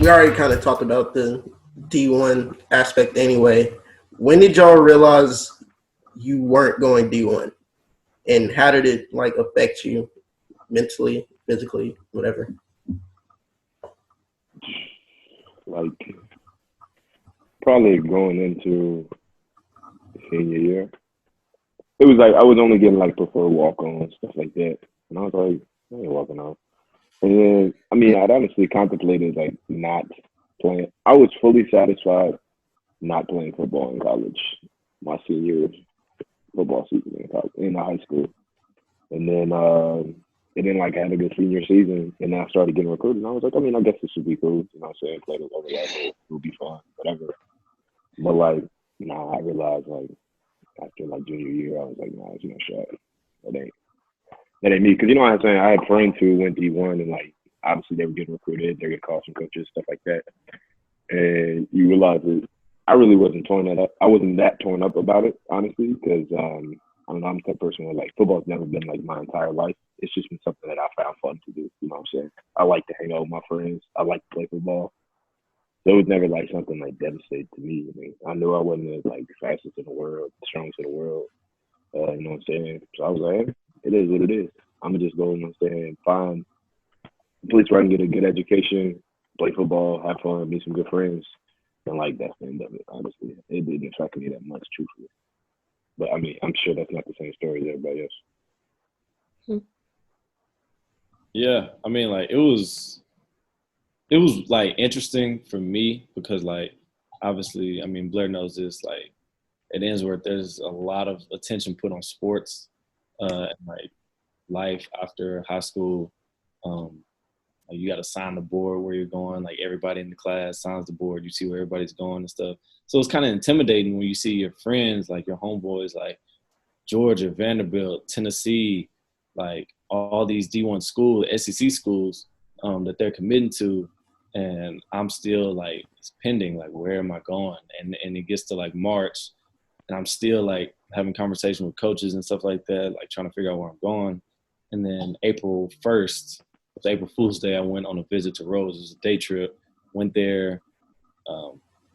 we already kind of talked about the D1 aspect anyway. When did y'all realize you weren't going D1? And how did it like affect you mentally, physically, whatever? Like probably going into senior year. It was like I was only getting like preferred walk-ons, stuff like that. And I was like, I ain't walking on. And then, I mean, I'd honestly contemplated like not playing. I was fully satisfied not playing football in college, my senior football season in high school. And then like I had a good senior season, and then I started getting recruited. And I was like, I mean, I guess this would be cool. You know what I'm saying? Play the lower level, it would be fun, whatever. But like, I realized like after like junior year, I was like, nah, it's no shot. That ain't me. Because you know what I'm saying? I had friends who went D1 and like obviously they were getting recruited, they get calls from coaches, stuff like that. And you realize that I really wasn't torn that up. I wasn't that torn up about it, honestly, because I don't know, I'm the type of person where like football's never been like my entire life. It's just been something that I found fun to do. You know what I'm saying? I like to hang out with my friends. I like to play football. So it was never like something like devastating to me. I mean, I knew I wasn't like the fastest in the world, the strongest in the world. You know what I'm saying? So I was like, hey, it is what it is. I'm gonna just go, you know what I'm saying, find a place where I can get a good education, play football, have fun, meet some good friends. And like that's the end of it, honestly. It didn't affect me that much, truthfully. But I mean, I'm sure that's not the same story as everybody else. Yeah, I mean, like it was like interesting for me because like obviously, I mean, Blaire knows this. Like at Ainsworth, there's a lot of attention put on sports, and like life after high school. Like you got to sign the board where you're going. Like everybody in the class signs the board. You see where everybody's going and stuff. So it's kind of intimidating when you see your friends, like your homeboys, like Georgia, Vanderbilt, Tennessee, like all these D1 schools, SEC schools that they're committing to. And I'm still like, it's pending, like, where am I going? And it gets to like March and I'm still like having conversations with coaches and stuff like that, like trying to figure out where I'm going. And then April 1st, it was April Fool's Day, I went on a visit to Rhodes. It was a day trip, went there,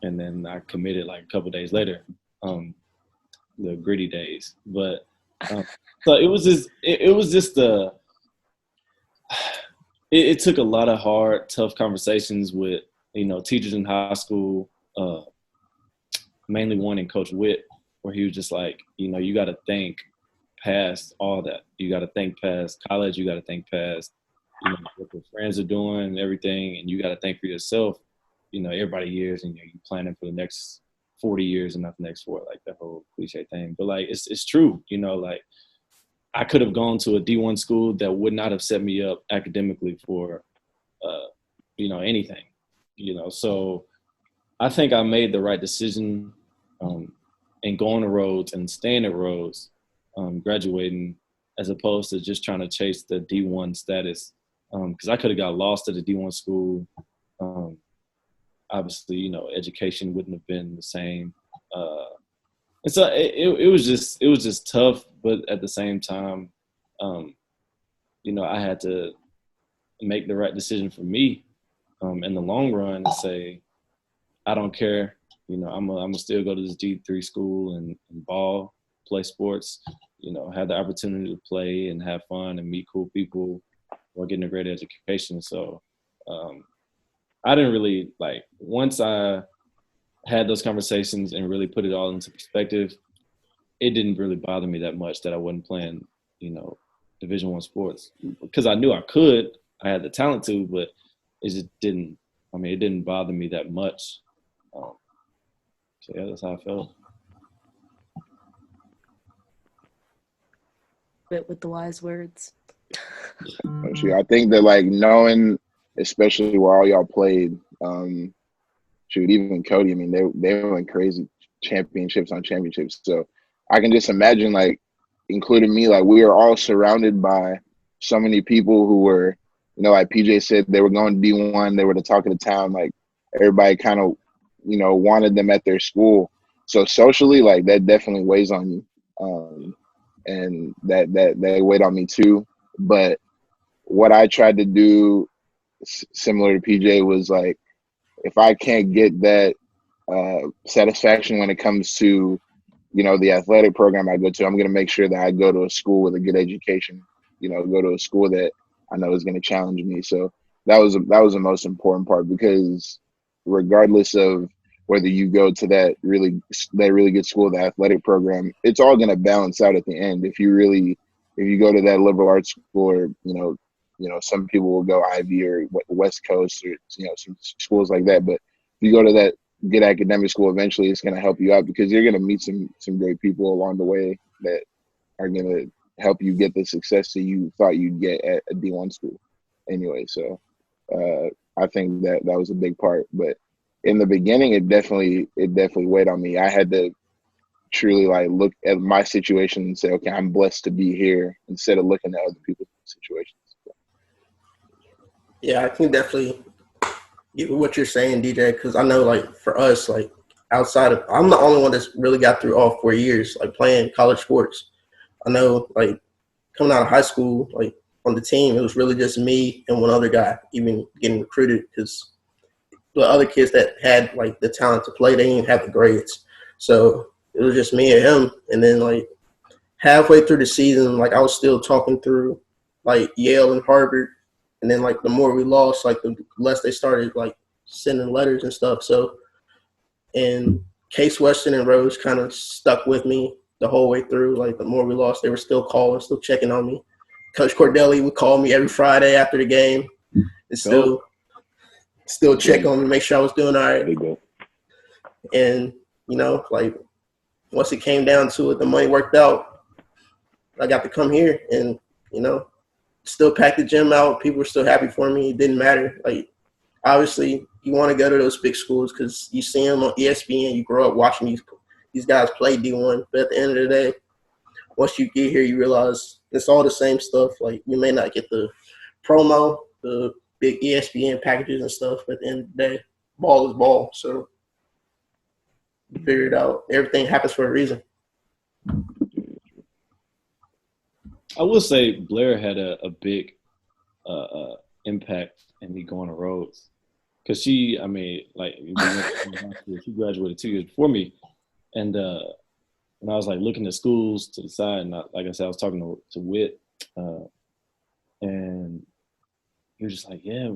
and then I committed like a couple days later, the gritty days. But so it was just it took a lot of hard, tough conversations with, teachers in high school, mainly one in Coach Witt, where he was just like, you got to think past all that. You got to think past college. You got to think past, what your friends are doing and everything. And you got to think for yourself, everybody years and you're planning for the next 40 years and not the next 4, like that whole cliche thing. But like, it's true, like I could have gone to a D1 school that would not have set me up academically for, anything, so I think I made the right decision in going to Rhodes and staying at Rhodes, graduating, as opposed to just trying to chase the D1 status. Because I could have got lost at a D1 school. Obviously, education wouldn't have been the same. And so it was just tough, but at the same time, I had to make the right decision for me in the long run and say, I don't care. I'm gonna still go to this D3 school and ball, play sports, have the opportunity to play and have fun and meet cool people while getting a great education. So I didn't really once I had those conversations and really put it all into perspective, it didn't really bother me that much that I wasn't playing, Division I sports, because I knew I could, I had the talent to, but it just didn't. It didn't bother me that much. So yeah, that's how I felt. Bit with the wise words. Actually, I think that knowing, especially where all y'all played, even Cody, they went crazy championships on championships. So I can just imagine including me, we were all surrounded by so many people who were, like PJ said, they were going to D1, they were the talk of the town. Everybody kind of, wanted them at their school. So socially, that definitely weighs on you. And that weighed on me too. But what I tried to do, similar to PJ, was if I can't get that satisfaction when it comes to, the athletic program I go to, I'm going to make sure that I go to a school with a good education, go to a school that I know is going to challenge me. So that was the most important part, because regardless of whether you go to that really good school, the athletic program, it's all going to balance out at the end. If you go to that liberal arts school, or, some people will go Ivy or West Coast, or, some schools like that. But if you go to that good academic school, eventually it's going to help you out, because you're going to meet some great people along the way that are going to help you get the success that you thought you'd get at a D1 school anyway. So I think that was a big part. But in the beginning, it definitely weighed on me. I had to truly look at my situation and say, okay, I'm blessed to be here, instead of looking at other people's situations. Yeah, I can definitely get what you're saying, DJ, because I know, for us, outside of – I'm the only one that's really got through all 4 years, playing college sports. I know, coming out of high school, on the team, it was really just me and one other guy even getting recruited, because the other kids that had, the talent to play, they didn't have the grades. So it was just me and him. And then, halfway through the season, I was still talking through, Yale and Harvard. And then, the more we lost, the less they started, sending letters and stuff. So, and Case Western and Rhodes kind of stuck with me the whole way through. The more we lost, they were still calling, still checking on me. Coach Cordelli would call me every Friday after the game and still check on me, make sure I was doing all right. And, once it came down to it, the money worked out. I got to come here and, still pack the gym out. People were still happy for me. It didn't matter. Obviously, you want to go to those big schools because you see them on ESPN. You grow up watching these guys play D1. But at the end of the day, once you get here, you realize it's all the same stuff. You may not get the promo, the big ESPN packages and stuff, but at the end of the day, ball is ball. So you figure it out. Everything happens for a reason. I will say Blaire had a big impact in me going to Rhodes, because she graduated 2 years before me, and when I was looking at schools to the side, and like I said, I was talking to Whit, and he was just yeah,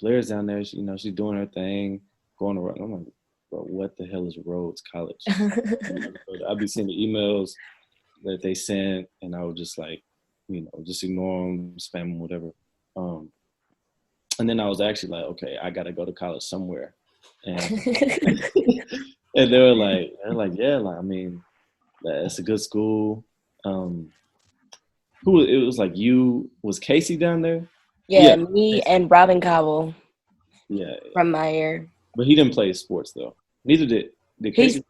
Blaire's down there. She's doing her thing, going to Rhodes. I'm like, bro, what the hell is Rhodes College? I'd be seeing the emails that they sent, and I would just just ignore them, spam them, whatever. And then I was actually okay, I gotta go to college somewhere, and and they were yeah, it's a good school. Was Casey down there? Yeah, me and Robin Cowell. Yeah, from my year. But he didn't play sports though. Neither did Casey.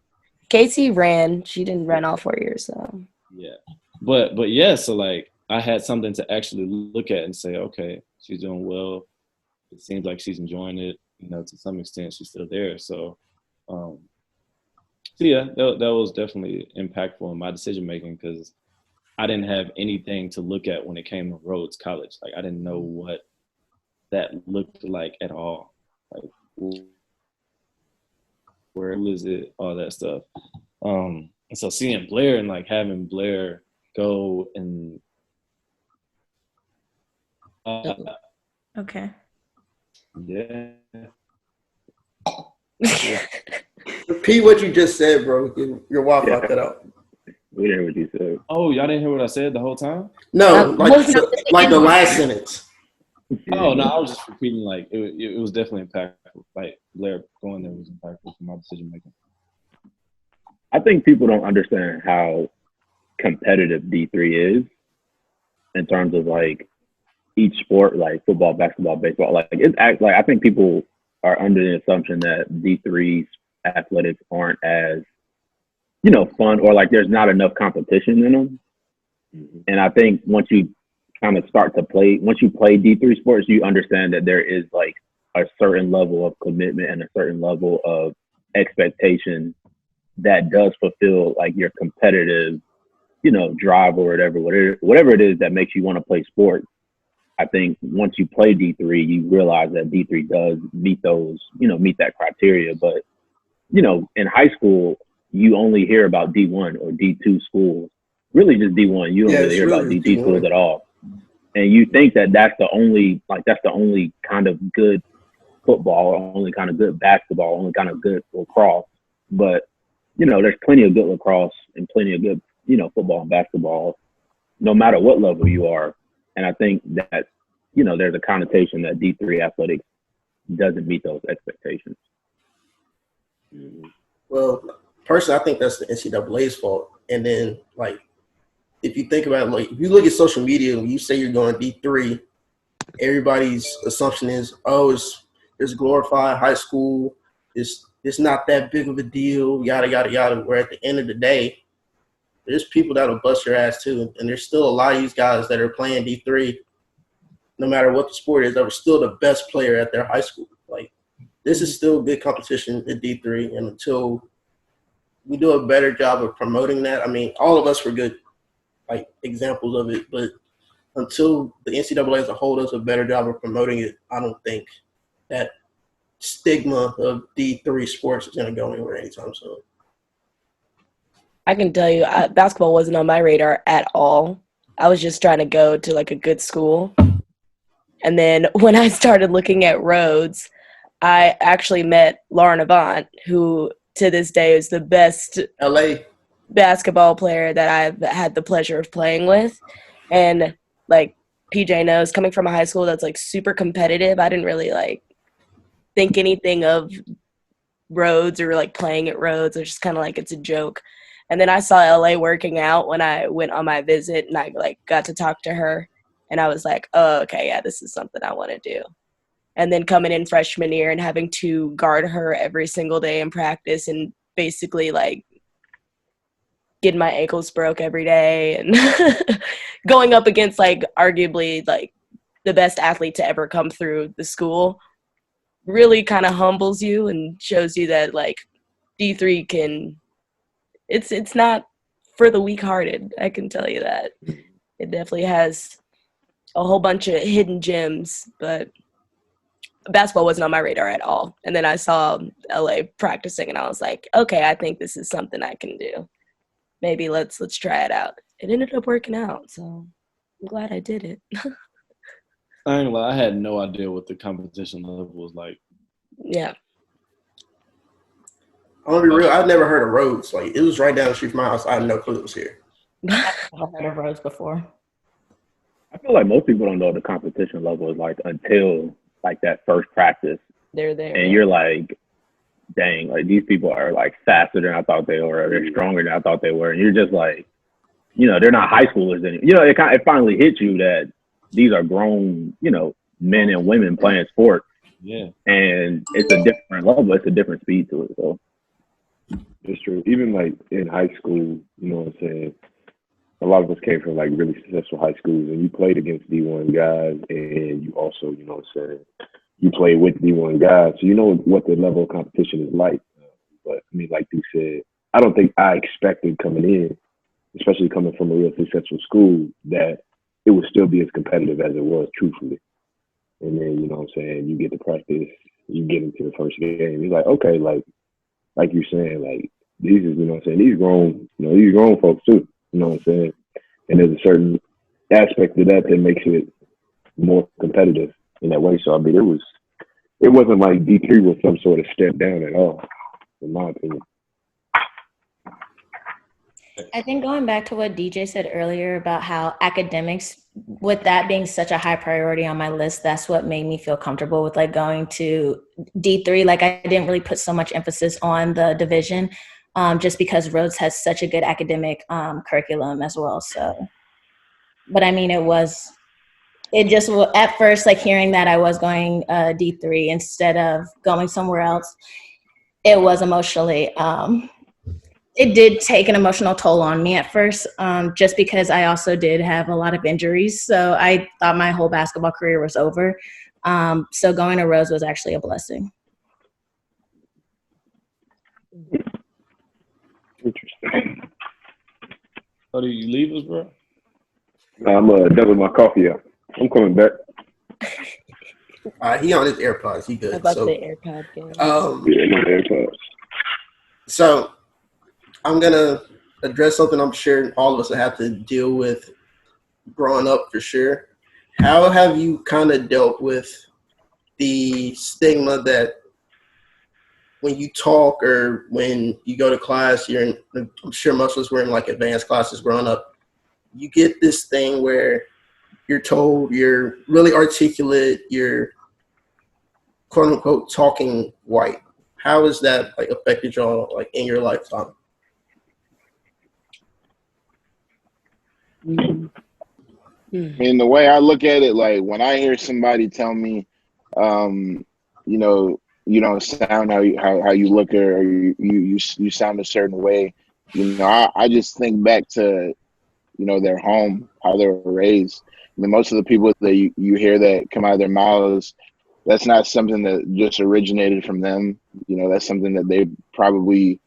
Casey ran. She didn't run all 4 years, so. Yeah, but yeah. So I had something to actually look at and say, okay, she's doing well. It seems like she's enjoying it. To some extent, she's still there. So, yeah, that was definitely impactful in my decision making, because I didn't have anything to look at when it came to Rhodes College. I didn't know what that looked like at all. Where is it? All that stuff. And so seeing Blaire and having Blaire go and Okay. Yeah. Repeat what you just said, bro. Your Wi-Fi cut out. We didn't hear what you said. Oh, y'all didn't hear what I said the whole time? No, the last sentence. Oh no, I was just repeating. It was definitely impactful. Blaire going there was impactful for my decision making. I think people don't understand how competitive D3 is in terms of each sport, football, basketball, baseball. I think people are under the assumption that D3's athletics aren't as fun, or there's not enough competition in them. Mm-hmm. And I think once you kind of once you play D3 sports, you understand that there is a certain level of commitment and a certain level of expectation that does fulfill your competitive, drive or whatever it is that makes you want to play sports. I think once you play D3, you realize that D3 does meet those, meet that criteria. But, in high school, you only hear about D1 or D2 schools, really just D1. You don't Yeah, really it's hear about really D2 schools D1. at all. And you think that that's the only kind of good football, only kind of good basketball, only kind of good lacrosse. But, there's plenty of good lacrosse and plenty of good, football and basketball, no matter what level you are. And I think that, there's a connotation that D3 athletics doesn't meet those expectations. Well, personally, I think that's the NCAA's fault. And then, like, if you think about it, like, if you look at social media, when you say you're going D3, everybody's assumption is, oh, it's glorified high school. It's not that big of a deal, yada, yada, yada. Where at the end of the day, there's people that'll bust your ass too. And there's still a lot of these guys that are playing D3, no matter what the sport is, that were still the best player at their high school. Like, this is still good competition at D3. And until we do a better job of promoting that, I mean, all of us were good, like, examples of it. But until the NCAA as a whole does a better job of promoting it, I don't think that stigma of D3 sports is going to go anywhere anytime soon. I can tell you, basketball wasn't on my radar at all. I was just trying to go to, like, a good school. And then when I started looking at Rhodes, I actually met Lauren Avant, who to this day is the best LA basketball player that I've had the pleasure of playing with. And, like, PJ knows, coming from a high school that's, like, super competitive, I didn't really, like, think anything of Rhodes or, like, playing at Rhodes. It's just kind of like it's a joke. And then I saw LA working out when I went on my visit, and I, like, got to talk to her. And I was like, oh, okay, yeah, this is something I want to do. And then coming in freshman year and having to guard her every single day in practice and basically, like, getting my ankles broke every day and going up against, like, arguably, like, the best athlete to ever come through the school really kind of humbles you and shows you that, like, D3 can – it's not for the weak-hearted, I can tell you that. It definitely has a whole bunch of hidden gems, but basketball wasn't on my radar at all. And then I saw LA practicing, and I was like, okay, I think this is something I can do. Maybe let's try it out. It ended up working out, so I'm glad I did it. I ain't gonna lie, I had no idea what the competition level was like. Yeah. I'm gonna be real. I'd never heard of Rhodes. Like, it was right down the street from my house. I had no clue it was here. I've never heard of Rhodes before. I feel like most people don't know what the competition level is like until, like, that first practice. They're there. And you're like, dang, like, these people are, like, faster than I thought they were. They're stronger than I thought they were. And you're just like, they're not high schoolers anymore. It finally hits you that these are grown, men and women playing sports. Yeah. And it's a different level. It's a different speed to it. So it's true. Even, like, in high school, you know what I'm saying, a lot of us came from, like, really successful high schools, and you played against D1 guys, and you also, you know what I'm saying, you played with D1 guys, so you know what the level of competition is like. But, I mean, like you said, I don't think I expected coming in, especially coming from a real successful school, that it would still be as competitive as it was, truthfully. And then, you know what I'm saying, you get to practice, you get into the first game. It's like, okay, like you're saying, like, these is, you know what I'm saying, these grown folks too, you know what I'm saying? And there's a certain aspect of that that makes it more competitive in that way. So, I mean, it wasn't like D3 was some sort of step down at all, in my opinion. I think going back to what DJ said earlier about how academics, with that being such a high priority on my list, that's what made me feel comfortable with, like, going to D3. Like, I didn't really put so much emphasis on the division just because Rhodes has such a good academic curriculum as well. So, but I mean, it just at first, like, hearing that I was going D3 instead of going somewhere else, it was emotionally it did take an emotional toll on me at first, just because I also did have a lot of injuries. So I thought my whole basketball career was over. So going to Rhodes was actually a blessing. Interesting. Oh, do you leave us, bro? I'm done with my coffee out. I'm coming back. He on his AirPods. He I good. about So, the AirPod game. Yeah, my AirPods. so I'm gonna address something I'm sure all of us will have to deal with growing up for sure. How have you kind of dealt with the stigma that when you talk or when you go to class, I'm sure most of us were in like advanced classes growing up, you get this thing where you're told you're really articulate, you're quote unquote talking white. How has that like affected y'all like in your lifetime? I mean, the way I look at it, like when I hear somebody tell me, you know, you don't sound how you look, or you sound a certain way, I just think back to their home, how they were raised. I mean, most of the people that you hear that come out of their mouths, that's not something that just originated from them. That's something that they probably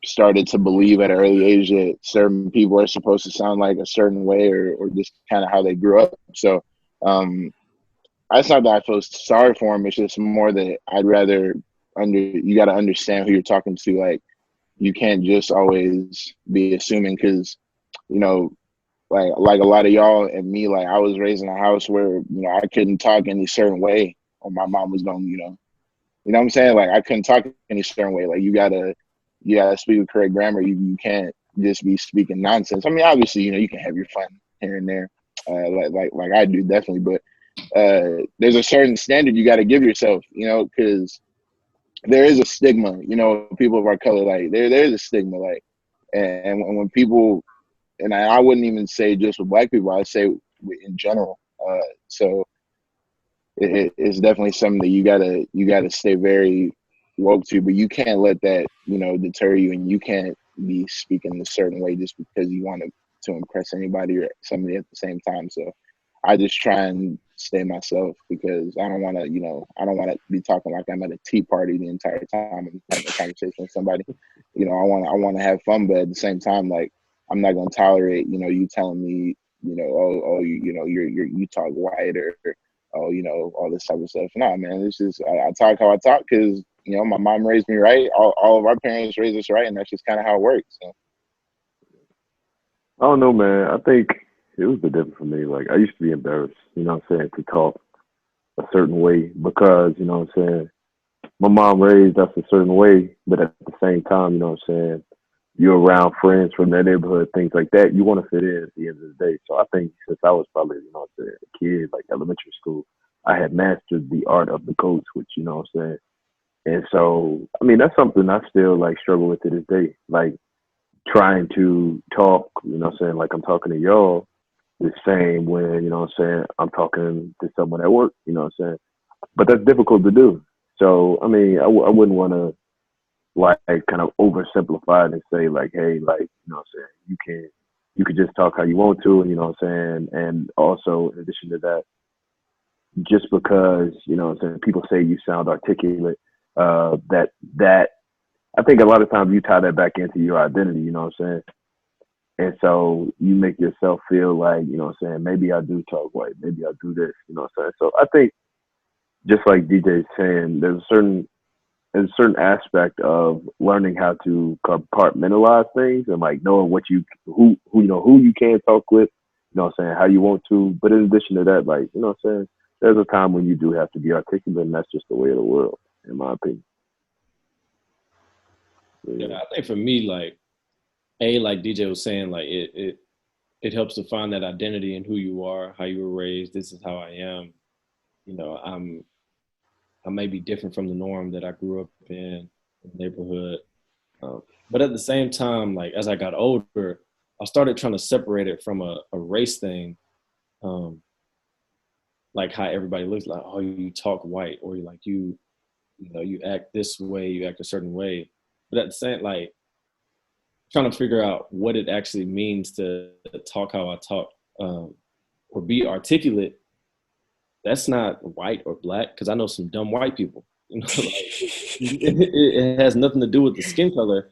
started to believe at an early age, that certain people are supposed to sound like a certain way, or just kind of how they grew up. So it's not that I feel sorry for them. It's just more that I'd rather you got to understand who you're talking to. Like, you can't just always be assuming, because like a lot of y'all and me, like I was raised in a house where I couldn't talk any certain way, or my mom was going what I'm saying, like I couldn't talk any certain way. Like you gotta speak with correct grammar. You can't just be speaking nonsense. I mean, obviously you can have your fun here and there, like I do definitely, but there's a certain standard you got to give yourself, because there is a stigma, people of our color, like there is a stigma, like, and when people, and I wouldn't even say just with Black people, I'd say in general. So it's definitely something that you gotta stay very woke to, but you can't let that deter you, and you can't be speaking a certain way just because you want to impress anybody or somebody at the same time. So I just try and stay myself, because I don't want to be talking like I'm at a tea party the entire time and having a conversation with somebody. I want to have fun, but at the same time, like, I'm not going to tolerate you telling me you talk white, or all this type of stuff. Nah, man, it's just I talk how I talk, because my mom raised me right. All of our parents raised us right, and that's just kind of how it works. So. I don't know, man. I think it was a bit different for me. Like, I used to be embarrassed, to talk a certain way, because, my mom raised us a certain way, but at the same time, you're around friends from that neighborhood, things like that. You want to fit in at the end of the day. So I think since I was probably, a kid, like elementary school, I had mastered the art of the coach, which, and so, I mean, that's something I still like struggle with to this day. Like, trying to talk, like I'm talking to y'all the same when, I'm talking to someone at work, but that's difficult to do. So, I mean, I wouldn't want to like kind of oversimplify it and say like, hey, like, you can just talk how you want to, and and also in addition to that, just because, people say you sound articulate, that I think a lot of times you tie that back into your identity, and so you make yourself feel like, maybe I do talk white, maybe I do this, So I think, just like DJ's saying, there's a certain aspect of learning how to compartmentalize things, and like knowing who you can talk with, how you want to. But in addition to that, like, there's a time when you do have to be articulate, and that's just the way of the world, in my opinion. Yeah, I think for me, like DJ was saying, like it helps to find that identity in who you are, how you were raised. This is how I am. I may be different from the norm that I grew up in the neighborhood. But at the same time, like as I got older, I started trying to separate it from a race thing. Like how everybody looks like, oh, you talk white, or you act this way, you act a certain way. But at the same, like, trying to figure out what it actually means to talk how I talk, or be articulate. That's not white or Black, because I know some dumb white people. It has nothing to do with the skin color,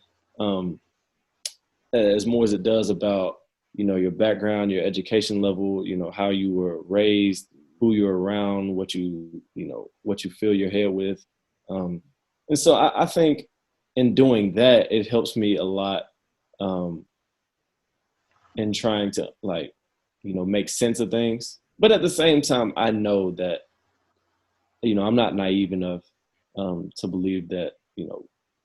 as more as it does about your background, your education level, how you were raised, who you're around, what you fill your head with. And so I think in doing that, it helps me a lot in trying to make sense of things. But at the same time, I know that, I'm not naive enough to believe that,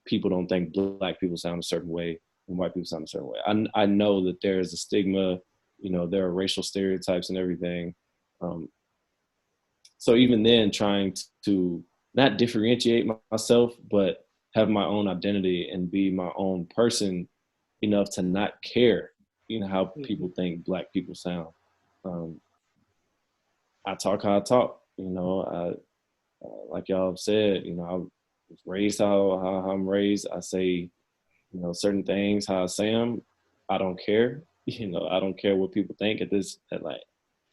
people don't think Black people sound a certain way and white people sound a certain way. I know that there is a stigma, there are racial stereotypes and everything. So even then, trying to not differentiate myself, but have my own identity and be my own person enough to not care, how people think Black people sound. I talk how I talk, like y'all have said, I was raised how I'm raised. I say, certain things how I say them. I don't care. I don't care what people think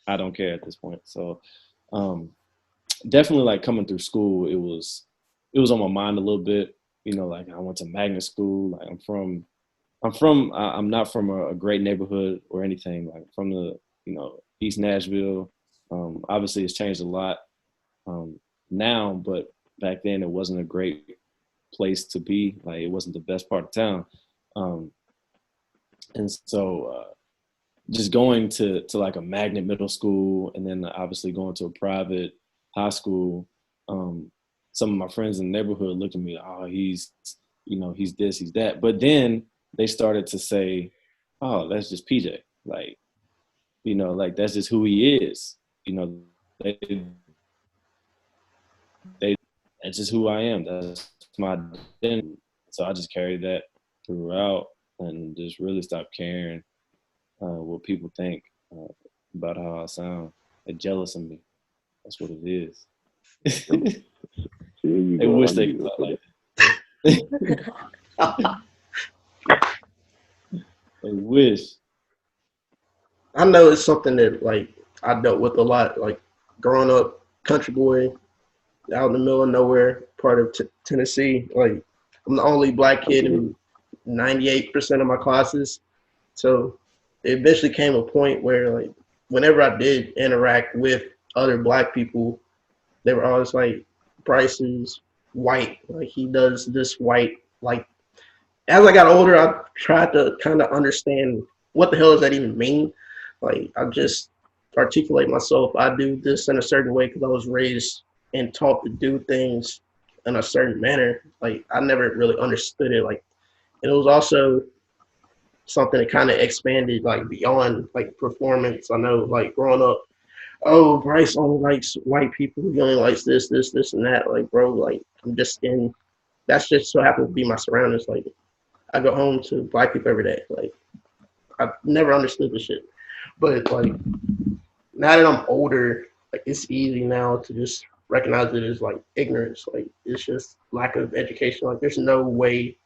I don't care at this point. So definitely coming through school, it was on my mind a little bit, I went to magnet school. I'm not from a great neighborhood or anything, from the, East Nashville. Obviously it's changed a lot now, but back then it wasn't a great place to be. It wasn't the best part of town. And so just going to a magnet middle school, and then obviously going to a private high school, some of my friends in the neighborhood looked at me, oh, he's this, he's that. But then they started to say, oh, that's just PJ. That's just who he is. That's just who I am. That's my identity. So I just carried that throughout and just really stopped caring what people think about how I sound. They're jealous of me. That's what it is. They wish they could talk like that. They wish. I know it's something that I dealt with a lot. Growing up, country boy, out in the middle of nowhere, part of Tennessee. I'm the only Black kid in 98% of my classes. So it eventually came a point where whenever I did interact with other Black people, they were always Bryce is white. He does this white. As I got older, I tried to kind of understand what the hell does that even mean. I just articulate myself. I do this in a certain way because I was raised and taught to do things in a certain manner. I never really understood it. And it was also something that kind of expanded beyond performance. I know growing up, oh, Bryce only likes white people. He only likes this, and that. Bro, I'm just in. That's just so happens to be my surroundings. I go home to Black people every day. I never understood this shit, but now that I'm older, it's easy now to just recognize it as ignorance. It's just lack of education. There's no way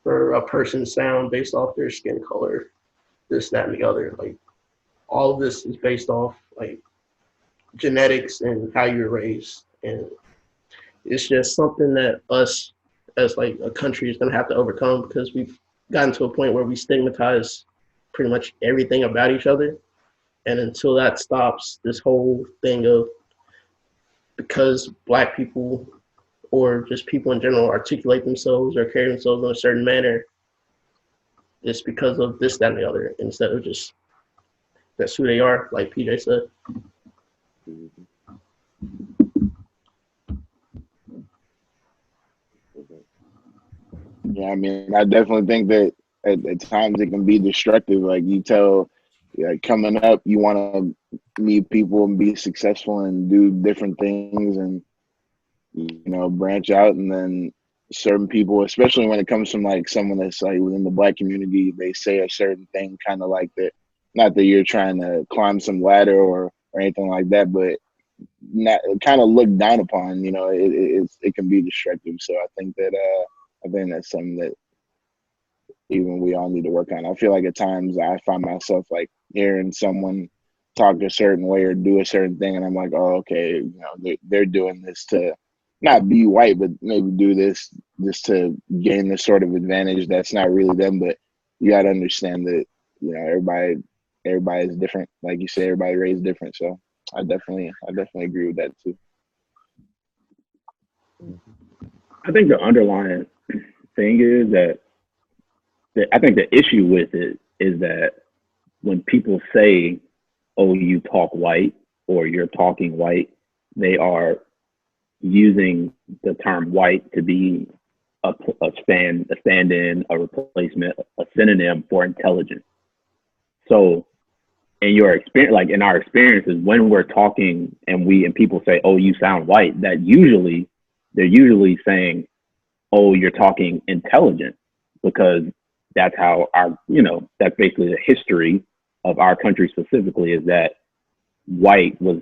for a person to sound based off their skin color, this, that, and the other. All of this is based off genetics and how you're raised, and it's just something that us as a country is going to have to overcome, because we've gotten to a point where we stigmatize pretty much everything about each other. And until that stops, this whole thing of because Black people or just people in general articulate themselves or carry themselves in a certain manner, it's because of this, that, and the other, instead of just that's who they are, like PJ said. Yeah, I mean, I definitely think that at times it can be destructive. You tell, coming up, you want to meet people and be successful and do different things and, branch out. And then certain people, especially when it comes from someone that's within the Black community, they say a certain thing kind of like that. Not that you're trying to climb some ladder or anything like that, but not kind of looked down upon. It can be destructive. So I think that's something that even we all need to work on. I feel at times I find myself hearing someone talk a certain way or do a certain thing, and I'm like, oh, okay, they're doing this to not be white, but maybe do this just to gain this sort of advantage that's not really them. But you got to understand that everybody is different. Like you say, everybody raised different. So I definitely agree with that too. I think the underlying thing is that I think the issue with it is that when people say, "Oh, you talk white" or "you're talking white," they are using the term "white" to be a stand-in, a replacement, a synonym for intelligence. So, in your experience, like in our experiences, when we're talking and people say, "Oh, you sound white," they're usually saying, "Oh, you're talking intelligent," because that's how that's basically the history of our country specifically, is that white was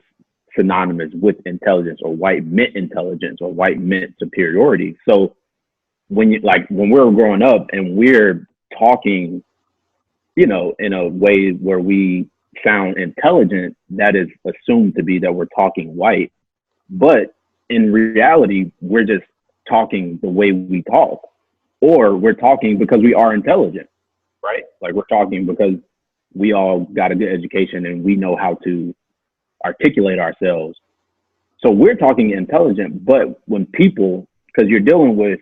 synonymous with intelligence, or white meant intelligence, or white meant superiority. So when we're growing up and we're talking, in a way where we sound intelligent, that is assumed to be that we're talking white. But in reality, we're just talking the way we talk, or we're talking because we are intelligent, right? Like we're talking because we all got a good education and we know how to articulate ourselves. So we're talking intelligent, but when people, because you're dealing with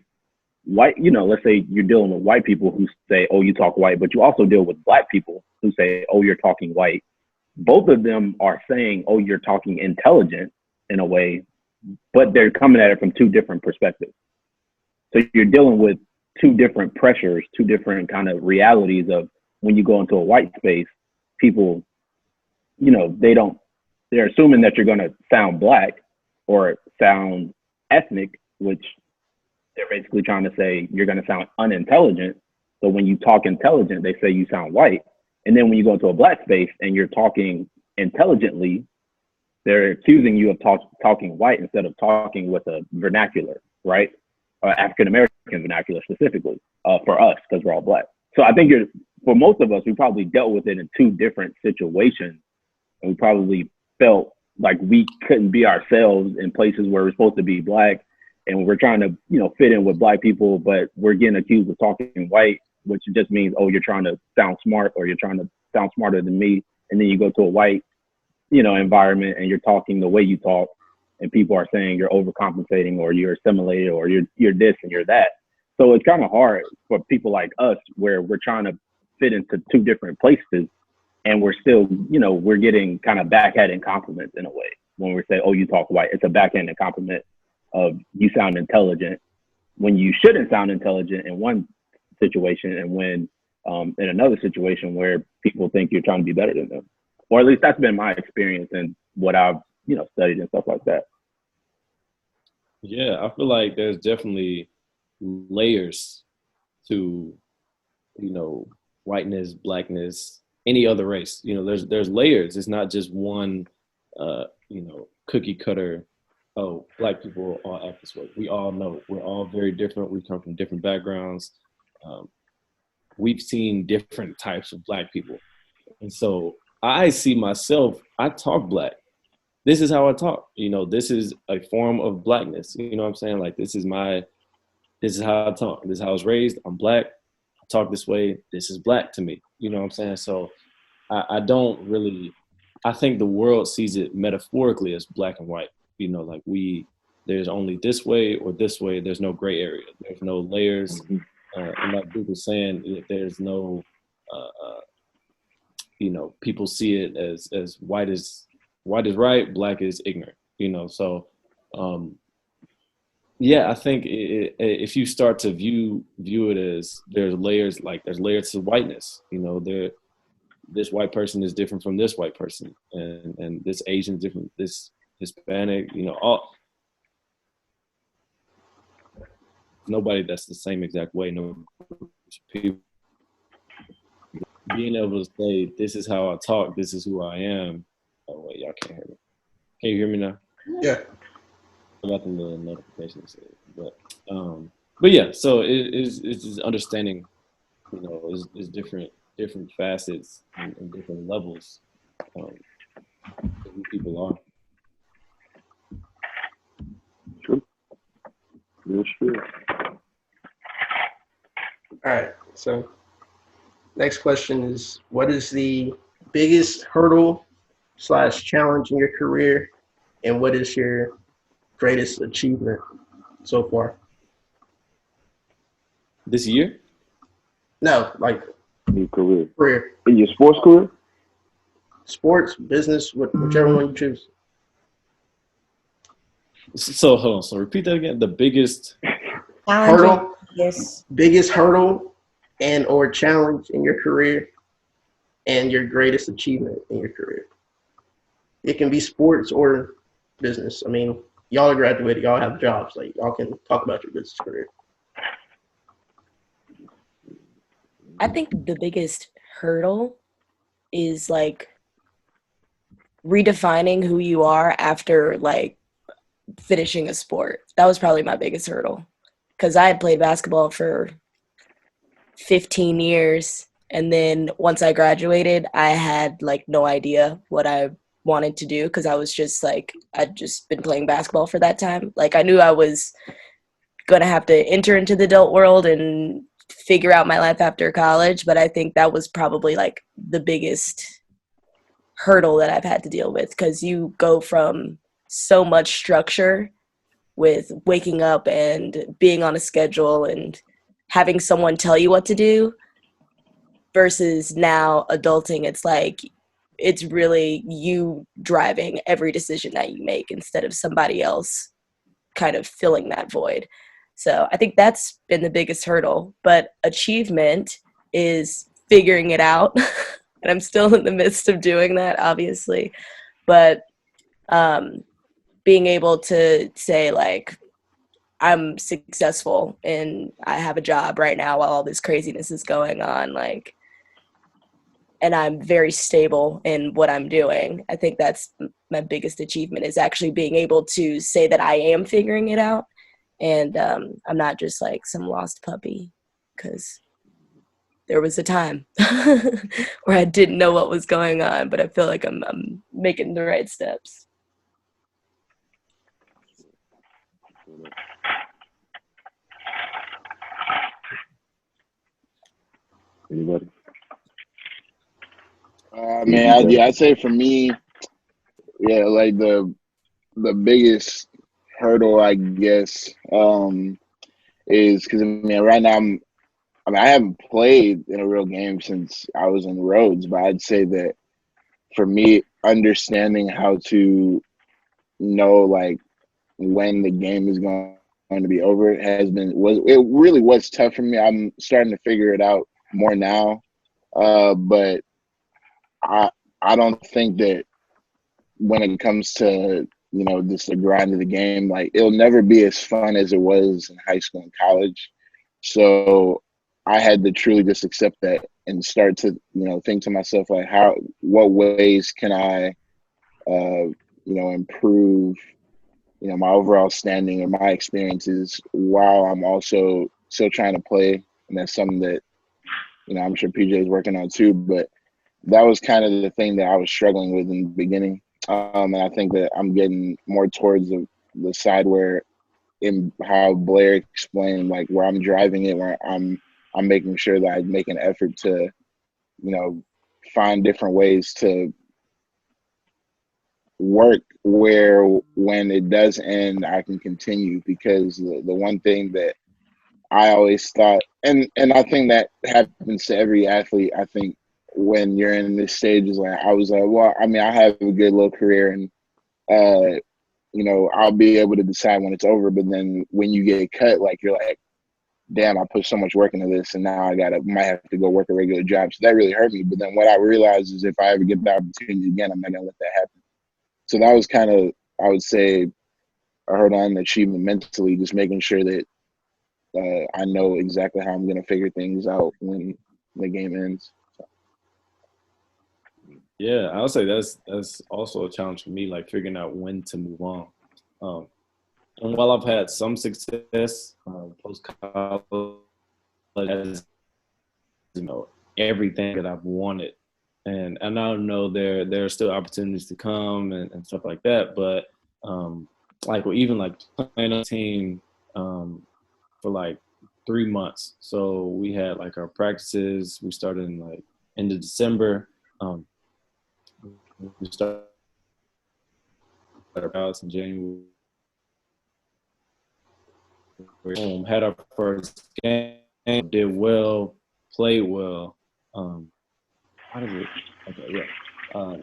white, let's say you're dealing with white people who say, "Oh, you talk white," but you also deal with black people who say, "Oh, you're talking white." Both of them are saying, "Oh, you're talking intelligent," in a way, but they're coming at it from two different perspectives. So you're dealing with two different pressures, two different kind of realities of when you go into a white space, people, they're assuming that you're going to sound black or sound ethnic, which they're basically trying to say you're going to sound unintelligent. So when you talk intelligent, they say you sound white. And then when you go into a black space and you're talking intelligently, they're accusing you of talking white instead of talking with a vernacular, right? African-American vernacular specifically, for us, because we're all black. So I think for most of us, we probably dealt with it in two different situations. And we probably felt like we couldn't be ourselves in places where we're supposed to be black. And we're trying to, fit in with black people, but we're getting accused of talking white, which just means, oh, you're trying to sound smart, or you're trying to sound smarter than me. And then you go to a white, environment and you're talking the way you talk, and people are saying you're overcompensating, or you're assimilated, or you're this and you're that. So it's kind of hard for people like us, where we're trying to fit into two different places, and we're still, we're getting kind of backhanded compliments in a way. When we say, "Oh, you talk white," it's a backhanded compliment of you sound intelligent, when you shouldn't sound intelligent in one situation, and when in another situation where people think you're trying to be better than them. Or at least that's been my experience and what I've, studied and stuff like that. Yeah, I feel like there's definitely layers to, whiteness, blackness, any other race. There's layers. It's not just one, cookie cutter. Oh, black people all act this way. We all know we're all very different. We come from different backgrounds. We've seen different types of black people. And so I see myself, I talk black. This is how I talk. This is a form of blackness. You know what I'm saying? Like, this is how I talk. This is how I was raised. I'm black. I talk this way. This is black to me. You know what I'm saying? So I don't really, I think the world sees it metaphorically as black and white. There's only this way or this way. There's no gray area. There's no layers. And like Duke was saying, there's no, people see it as white is right, black is ignorant. So I think if you start to view it as there's layers to whiteness. This white person is different from this white person, and this Asian is different, this Hispanic, all. Nobody that's the same exact way. No people being able to say, "This is how I talk. This is who I am." Oh wait, y'all can't hear me. Can you hear me now? Yeah. About the little notifications, but yeah. So it's just understanding, is different facets and different levels of who people are. True. That's true. All right. So next question is, what is the biggest hurdle slash challenge in your career, and what is your greatest achievement so far? This year? No, like In your career. career, In your sports career? sports, business, whichever one you choose. So hold on. So repeat that again. The biggest. Challenging. Hurdle, Yes. biggest hurdle and or challenge in your career, and your greatest achievement in your career. It can be sports or business. I mean, y'all are graduated, y'all have jobs, like y'all can talk about your business career. I think the biggest hurdle is like redefining who you are after like finishing a sport. That was probably my biggest hurdle because I had played basketball for 15 years. And then once I graduated, I had like no idea what I wanted to do because I was just like, I'd just been playing basketball for that time. Like I knew I was going to have to enter into the adult world and figure out my life after college. But I think that was probably like the biggest hurdle that I've had to deal with because you go from so much structure with waking up and being on a schedule and having someone tell you what to do versus now adulting. It's like it's really you driving every decision that you make instead of somebody else kind of filling that void. So I think that's been the biggest hurdle. But achievement is figuring it out. And I'm still in the midst of doing that, obviously. But being able to say, like, I'm successful and I have a job right now while all this craziness is going on, like, and I'm very stable in what I'm doing. I think that's my biggest achievement is actually being able to say that I am figuring it out. And I'm not just like some lost puppy because there was a time where I didn't know what was going on, but I feel like I'm making the right steps. Anybody? I'd say for me, yeah, like the biggest hurdle, I guess, is because right now I haven't played in a real game since I was in Rhodes, but I'd say that for me, understanding how to know like when the game is going to be over it really was tough for me. I'm starting to figure it out more now, but I don't think that when it comes to just the grind of the game, like it'll never be as fun as it was in high school and college. So I had to truly just accept that and start to think to myself like what ways can I improve my overall standing or my experiences while I'm also still trying to play. And that's something that I'm sure PJ is working on too, but that was kind of the thing that I was struggling with in the beginning. And I think that I'm getting more towards the side where, in how Blaire explained, like where I'm driving it, where I'm making sure that I make an effort to, find different ways to work where when it does end, I can continue. Because the one thing that I always thought, and I think that happens to every athlete, I think, when you're in this stage is like, I was like, well, I mean, I have a good little career and, I'll be able to decide when it's over. But then when you get cut, like, you're like, damn, I put so much work into this and now I might have to go work a regular job. So that really hurt me. But then what I realized is if I ever get the opportunity again, I'm not going to let that happen. So that was kind of, I would say, a hurdle on the achievement mentally, just making sure that I know exactly how I'm going to figure things out when the game ends. Yeah, I would say that's also a challenge for me, like figuring out when to move on. And while I've had some success post college, as everything that I've wanted, and I know there are still opportunities to come and stuff like that. But even playing on a team for like 3 months. So we had like our practices. We started in like end of December. We started out in January. Had our first game, did well, played well. How did it? Okay, yeah.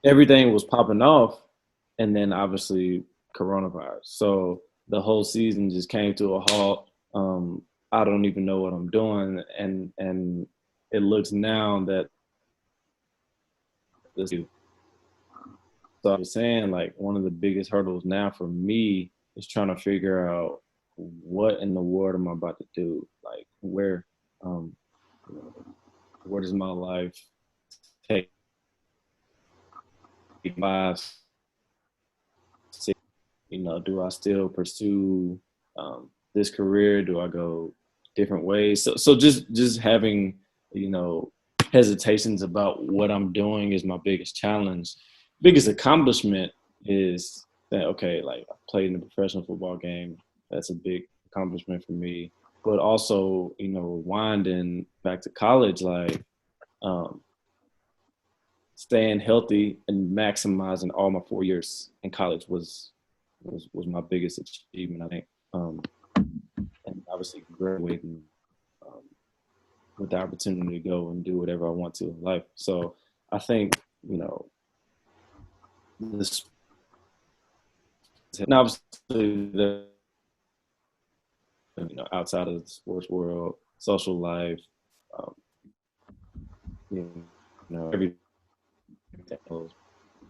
Everything was popping off, and then obviously coronavirus. So the whole season just came to a halt. I don't even know what I'm doing, and it looks now that this. So I was saying, like, one of the biggest hurdles now for me is trying to figure out what in the world am I about to do? Like, where does my life take? 5, 6, do I still pursue this career? Do I go different ways? So just having, hesitations about what I'm doing is my biggest challenge. Biggest accomplishment is that, okay, like, I played in a professional football game. That's a big accomplishment for me. But also, winding back to college, like, staying healthy and maximizing all my 4 years in college was my biggest achievement, I think. And obviously graduating with the opportunity to go and do whatever I want to in life. So I think, this, and obviously the, outside of the sports world, social life, everything.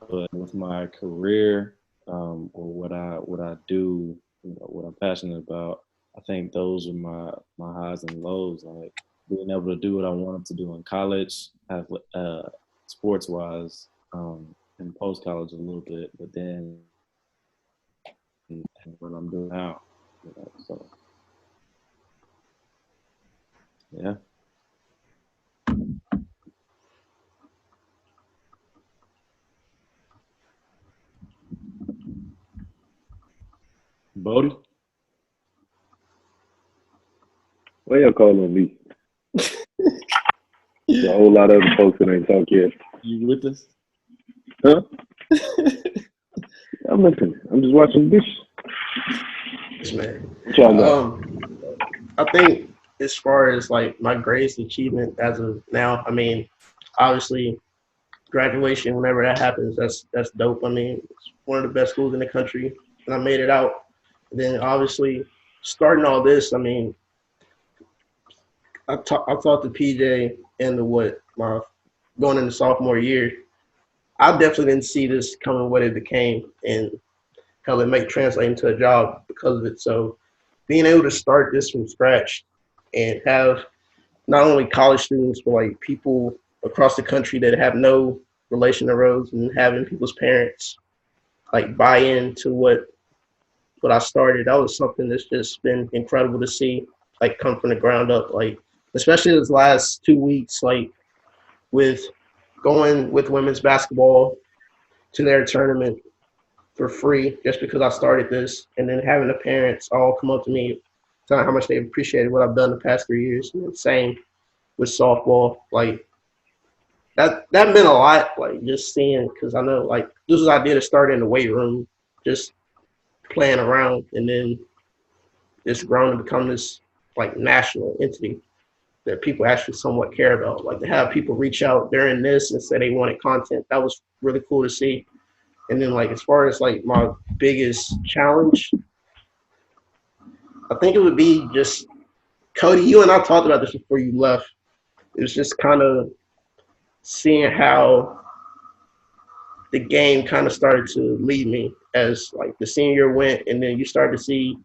But with my career, or what I do, what I'm passionate about, I think those are my highs and lows. Like, being able to do what I wanted to do in college, sports wise, and post college a little bit, but then and what I'm doing now, so yeah. Bodie? Why y'all calling me? There's a whole lot of other folks that ain't talk yet. You with us? Huh? I'm listening. I'm just watching this. Yes, man. What y'all got? I think as far as like my greatest achievement as of now, I mean, obviously graduation, whenever that happens, that's dope. I mean, it's one of the best schools in the country, and I made it out. And then obviously starting all this, I mean, I talked to PJ into my going into sophomore year. I definitely didn't see this coming what it became, and how it might translate into a job because of it. So being able to start this from scratch and have not only college students, but like people across the country that have no relation to Rhodes, and having people's parents like buy into what I started, that was something that's just been incredible to see, like, come from the ground up. Like, especially this last 2 weeks, like, with going with women's basketball to their tournament for free just because I started this, and then having the parents all come up to me telling how much they appreciated what I've done the past 3 years. And same with softball. Like, that meant a lot, like, just seeing, because I know, like, this was I did to start in the weight room, just playing around, and then it's grown to become this, like, national entity that people actually somewhat care about. Like, to have people reach out during this and say they wanted content, that was really cool to see. And then, like, as far as, like, my biggest challenge, I think it would be just, Cody, you and I talked about this before you left. It was just kind of seeing how the game kind of started to lead me as, like, the senior year went, and then you start to see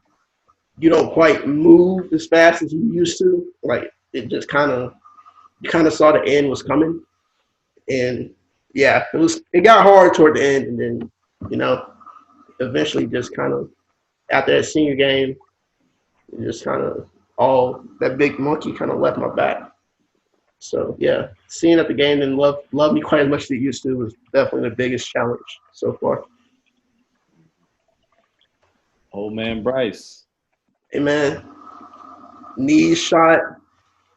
you don't quite move as fast as you used to. Like, it just you kind of saw the end was coming. And yeah, it got hard toward the end, and then, eventually just kind of after that senior game, it just kind of all that big monkey kind of left my back. So yeah, seeing at the game and love me quite as much as it used to was definitely the biggest challenge so far. Old man Bryce. Hey man, knee shot,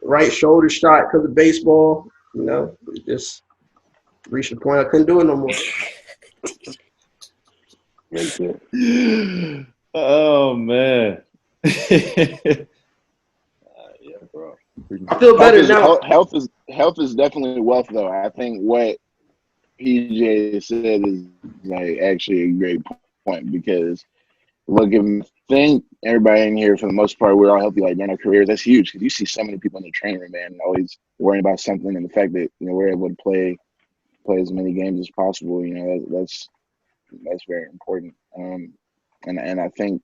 right shoulder shot because of baseball. Just Reached the point I couldn't do it no more. Right there. Oh man. Yeah, bro. I feel better now. Health is definitely wealth, though. I think what PJ said is like actually a great point because look, I think everybody in here for the most part we're all healthy like during our careers. That's huge because you see so many people in the training room, man, always worrying about something, and the fact that we're able to play as many games as possible. That's very important. And I think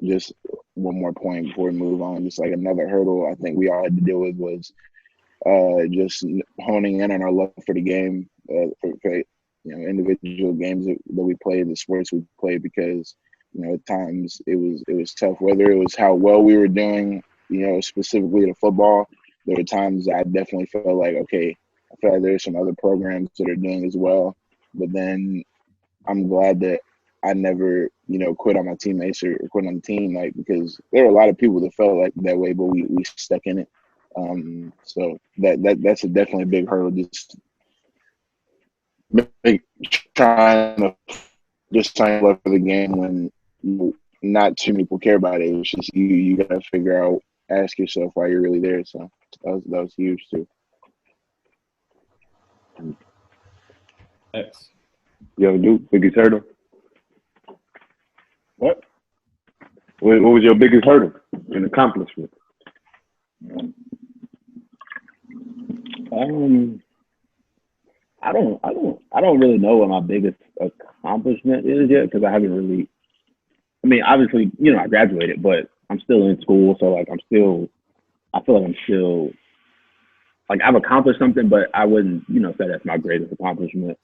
just one more point before we move on, just like another hurdle I think we all had to deal with was just honing in on our love for the game, for individual games that we played, the sports we played, because at times it was tough. Whether it was how well we were doing, specifically to football, there were times I definitely felt like, okay, I feel like there's some other programs that are doing as well. But then I'm glad that I never, quit on my teammates or quit on the team, like, because there are a lot of people that felt like that way, but we stuck in it. So that's definitely a big hurdle. Just trying to love for the game when not too many people care about it. It's just you got to figure out, ask yourself why you're really there. So that was huge too. X. Yo, Duke, biggest hurdle? What? What was your biggest hurdle and accomplishment? I don't really know what my biggest accomplishment is yet because I haven't really. I mean, obviously, I graduated, but I'm still in school, so like I feel like I'm still like I've accomplished something, but I wouldn't, say that's my greatest accomplishment.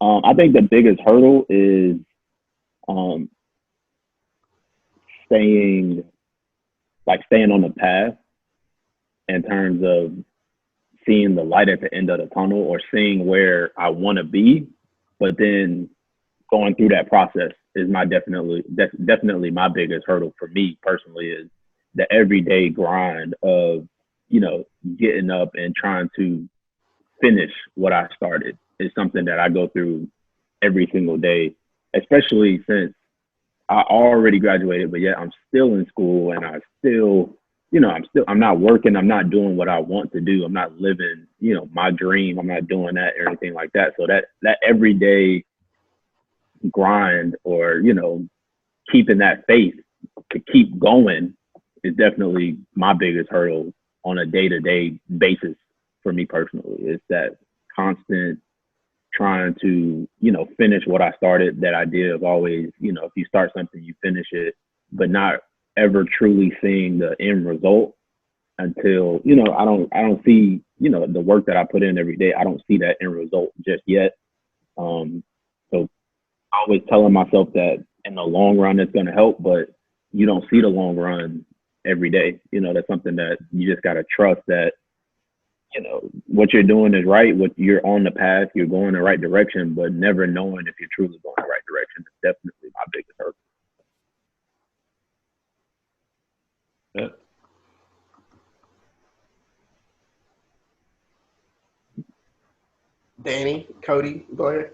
I think the biggest hurdle is staying on the path in terms of seeing the light at the end of the tunnel or seeing where I want to be, but then going through that process is definitely my biggest hurdle for me personally, is the everyday grind of, getting up and trying to finish what I started is something that I go through every single day, especially since I already graduated, but yet I'm still in school and I still, I'm not working. I'm not doing what I want to do. I'm not living, my dream. I'm not doing that or anything like that. So that everyday grind or, keeping that faith to keep going is definitely my biggest hurdle on a day-to-day basis for me personally. It's that constant trying to, finish what I started, that idea of always, if you start something, you finish it, but not ever truly seeing the end result until, I don't see, the work that I put in every day. I don't see that end result just yet. So always telling myself that in the long run, it's going to help, but you don't see the long run every day. That's something that you just got to trust that, what you're doing is right, what you're on the path, you're going the right direction, but never knowing if you're truly going the right direction is definitely my biggest hurdle. Yeah. Danny, Cody, Blaire.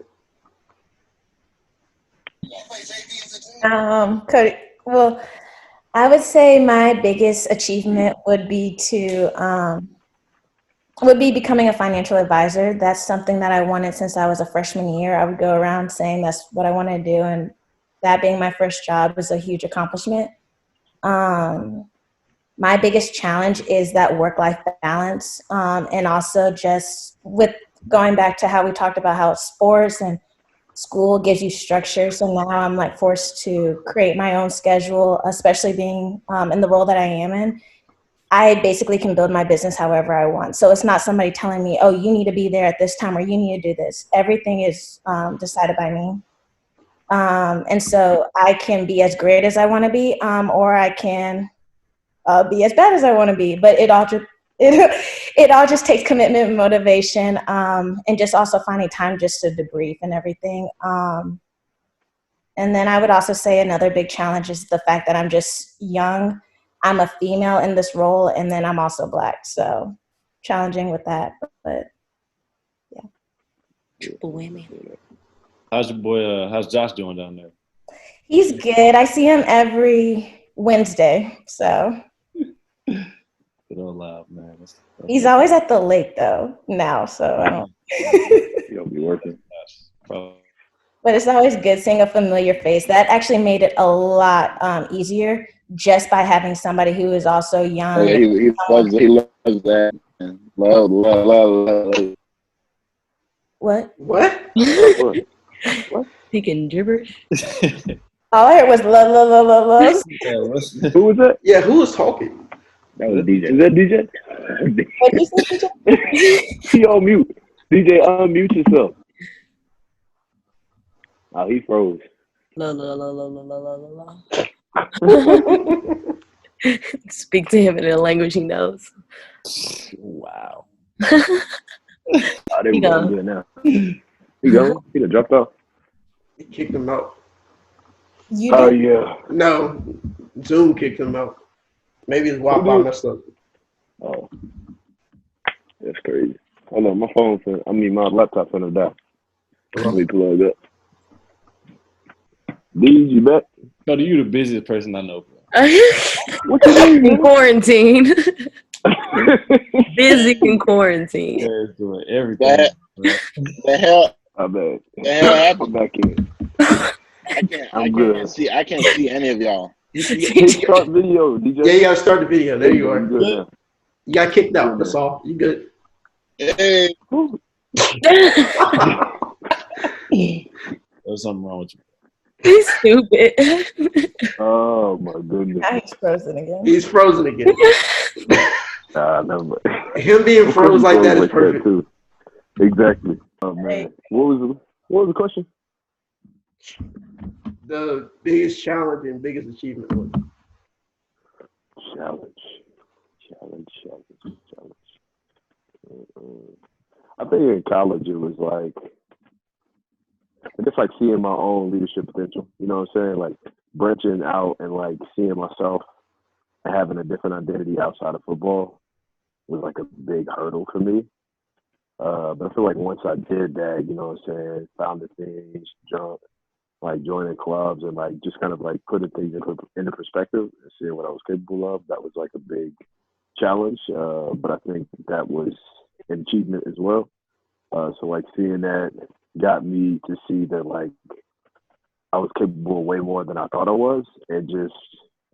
Cody, well, I would say my biggest achievement would be becoming a financial advisor. That's something that I wanted since I was a freshman year. I would go around saying that's what I want to do, and that being my first job was a huge accomplishment. My biggest challenge is that work-life balance, and also just with going back to how we talked about how sports and school gives you structure. So now I'm like forced to create my own schedule, especially being in the role that I am in. I basically can build my business however I want. So it's not somebody telling me, oh, you need to be there at this time or you need to do this. Everything is decided by me. And so I can be as great as I want to be, or I can be as bad as I want to be. But it all just takes commitment and motivation, and just also finding time just to debrief and everything. And then I would also say another big challenge is the fact that I'm just young. I'm a female in this role, and then I'm also Black. So challenging with that, but yeah. Triple whammy. How's your boy? How's Josh doing down there? He's good. I see him every Wednesday, so Good old loud man. That's he's always at the lake though now. So I don't. You'll be working. Probably. But it's always good seeing a familiar face. That actually made it a lot easier just by having somebody who is also young. Oh, yeah, he loves that. Man. Love. What? What? What? Speaking gibberish. All I heard was love. Yeah, what's- Who was that? Yeah, who was talking? That was DJ. Is that DJ? What you say, DJ? He on mute. DJ, unmute yourself. Oh, he froze. La, la, la, la, la, la, la, la. Speak to him in a language he knows. wow. Oh, there we He go. gone. I'm good now. He go. He done dropped off. He kicked him out. You Oh, did? yeah. No, Zoom kicked him out. Maybe his Wi-Fi messed up. Oh, that's crazy. Hold on, my laptop's gonna die. Let me plug up. D, you back? Cody, you the busiest person I know, bro. What you mean? In quarantine. Busy in quarantine. Yeah, doing everything. That- bro. The hell, My bad. the hell I'm happened? back in. I can't see any of y'all. Hit start video, DJ. Yeah, you gotta start the video. There you are. You good now. You got kicked out. That's all. You good? Hey, There's something wrong with you. He's stupid. Oh my goodness. Now he's frozen again. He's frozen again. Nah, never mind. Him being frozen like that is perfect. Too. Exactly. Oh man. What was the question? The biggest challenge and biggest achievement was. Challenge. I think in college it was like, I guess like seeing my own leadership potential. You know what I'm saying? Like branching out and like seeing myself and having a different identity outside of football was like a big hurdle for me. But I feel like once I did that, you know what I'm saying, found the things, jumped, like joining clubs and like just kind of like putting things into perspective and seeing what I was capable of, that was like a big challenge. But I think that was an achievement as well. So like seeing that got me to see that like I was capable of way more than I thought I was, and just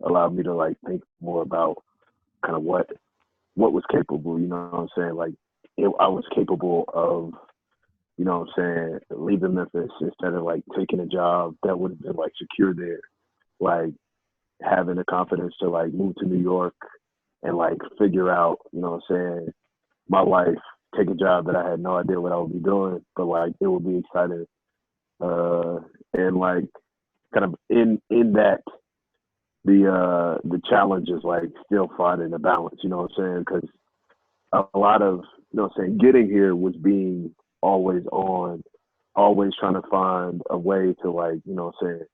allowed me to like think more about kind of what was capable, you know what I'm saying? Like I was capable of, you know what I'm saying, leaving Memphis instead of like taking a job that would have been like secure there, like having the confidence to like move to New York and like figure out, you know what I'm saying, my life, take a job that I had no idea what I would be doing, but like it would be exciting. And like kind of in that, the challenge is like still finding the balance, you know what I'm saying? Because a lot of, you know what I'm saying, getting here was being always on, always trying to find a way to like, you know what I'm saying,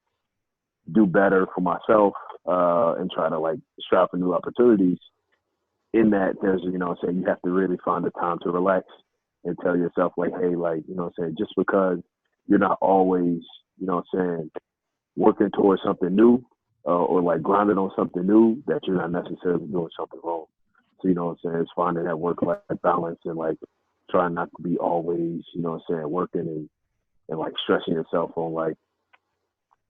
do better for myself, and try to like strive for new opportunities. In that there's, you know what I'm saying, you have to really find the time to relax and tell yourself like, hey, like, you know what I'm saying, just because you're not always, you know what I'm saying, working towards something new, or like grinding on something new, that you're not necessarily doing something wrong. So, you know what I'm saying, it's finding that work-life balance and like trying not to be always, you know what I'm saying, working and like stressing yourself on like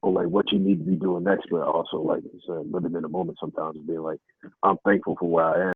what you need to be doing next, but also like living in the moment sometimes and being like, I'm thankful for where I am.